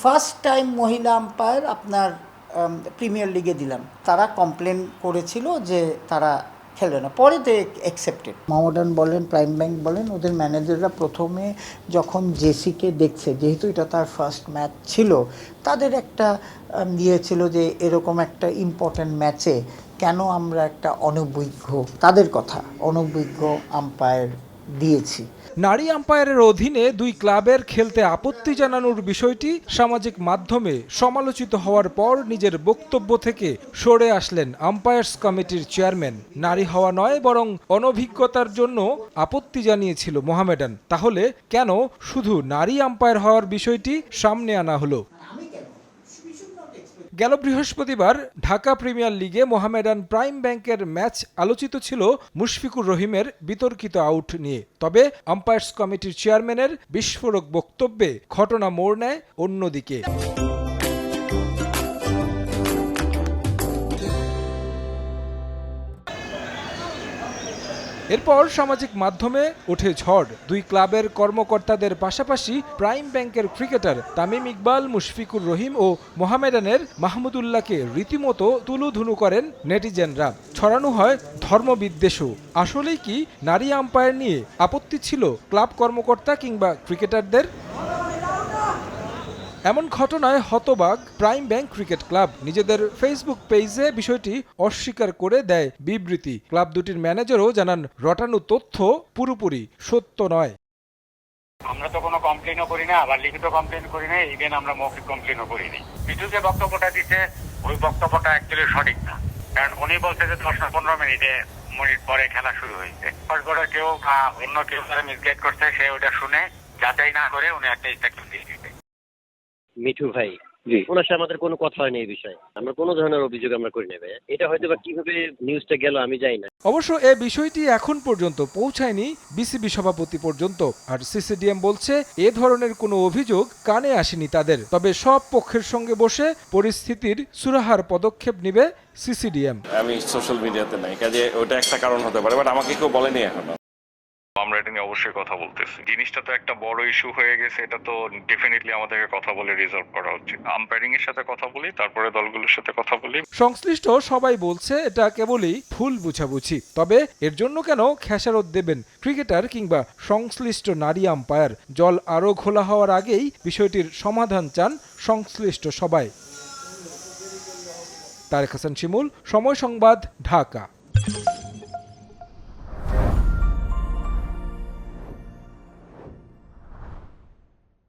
First time মহিলা umpire আপনার premier লিগে দিলাম। তারা কমপ্লেন করেছিল যে তারা খেলবে না, পরে তো অ্যাকসেপ্টেড। মোহামেডান বলেন, প্রাইম ব্যাংক বলেন, ওদের ম্যানেজাররা প্রথমে যখন জেসিকে দেখছে, যেহেতু এটা তার ফার্স্ট ম্যাচ ছিল, তাদের একটা ছিল যে এরকম একটা ইম্পর্ট্যান্ট ম্যাচে কেন আমরা একটা তাদের কথা অনভিজ্ঞ আম্পায়ার দিয়েছি। নারী আম্পায়ারের অধীনে দুই ক্লাবের খেলতে আপত্তি জানানোর বিষয়টি সামাজিক মাধ্যমে সমালোচিত হওয়ার পর নিজের বক্তব্য থেকে সরে আসলেন আম্পায়ার্স কমিটির চেয়ারম্যান। নারী হওয়া নয়, বরং অনভিজ্ঞতার জন্য আপত্তি জানিয়েছিল মোহামেডান। তাহলে কেন শুধু নারী আম্পায়ার হওয়ার বিষয়টি সামনে আনা হলো? গেল বৃহস্পতিবার ঢাকা প্রিমিয়ার লিগে মোহামেডান প্রাইম ব্যাংকের ম্যাচ আলোচিত ছিল মুশফিকুর রহিমের বিতর্কিত আউট নিয়ে। তবে আম্পায়ার্স কমিটির চেয়ারম্যানের বিস্ফোরক বক্তব্যে ঘটনা মোড় নেয় অন্যদিকে। এরপর সামাজিক মাধ্যমে ওঠে ঝড়। দুই ক্লাবের কর্মকর্তাদের পাশাপাশি প্রাইম ব্যাংকের ক্রিকেটার তামিম ইকবাল, মুশফিকুর রহিম ও মোহামেডানের মাহমুদুল্লাহকে রীতিমতো তুলোধুনো করেন নেটিজেনরা। ছড়ানো হয় ধর্মবিদ্বেষও। আসলেই কি নারী আম্পায়ার নিয়ে আপত্তি ছিল ক্লাব কর্মকর্তা কিংবা ক্রিকেটারদের? এমন ঘটনায় হতবাক প্রাইম ব্যাংক ক্রিকেট ক্লাব। নিজেদের ফেসবুক পেজে বিষয়টি অস্বীকার করে দেয় বিবৃতি। ক্লাব দুটির ম্যানেজারও জানান, রটানো তথ্য পুরোপুরি সত্য নয়। আমরা তো কোনো কমপ্লেনও করি না, আবার লিখিত কমপ্লেন করি না, ইভেন আমরা মৌখিক কমপ্লেনও করিনি। বিজু যে বক্তব্যটা দিতে, ওই বক্তব্যটা অ্যাকচুয়ালি সঠিক না। কারণ উনি বলছে যে 10 না 15 মিনিট পরে খেলা শুরু হয়েছে। ফার্স্ট কেউ অন্য কেউ তারা মিসগাইড করছে, সে ওটা শুনে যাচাই না করে উনি একটা স্টেটমেন্ট দিয়ে দিতে। মিঠু ভাই, ওনার সাথে আমাদের কোনো কথা হয়নি এই বিষয়ে। আমরা কোনো ধরনের অভিযোগ আমরা করি না ভাই। এটা হয়তো বা কিভাবে নিউজটা গেল আমি জানি না। অবশ্য এ বিষয়টি এখন পর্যন্ত পৌঁছায়নি বিসিবি সভাপতি পর্যন্ত। আর সিসিডিএম বলছে এ ধরনের কোনো অভিযোগ কানে আসেনি তাদের। তবে সব পক্ষের সঙ্গে বসে পরিস্থিতির সুরাহার পদক্ষেপ নেবে সিসিডিএম। আমি সোশ্যাল মিডিয়াতে নাই, কাজে ওটা একটা কারণ হতে পারে, বাট আমাকে কেউ বলেনি এখনো। আমরা এটা নিয়ে অবশ্যই কথা বলতেছি। জিনিসটা তো একটা বড় ইস্যু হয়ে গেছে, এটা তো ডেফিনেটলি আমাদেরকে কথা বলে রিজলভ করা উচিত। আম্পায়ারিং এর সাথে কথা বলি, তারপরে দলগুলোর সাথে কথা বলি। সংশ্লিষ্ট সবাই বলছে এটা কেবলই ভুল বুঝাবুঝি। তবে এর জন্য কেন খেসারত দেবেন ক্রিকেটার কিংবা সংশ্লিষ্ট নারী আম্পায়ার? জল আরও ঘোলা হওয়ার আগেই বিষয়টির সমাধান চান সংশ্লিষ্ট সবাই। তারেক হাসান শিমুল, সময় সংবাদ, ঢাকা।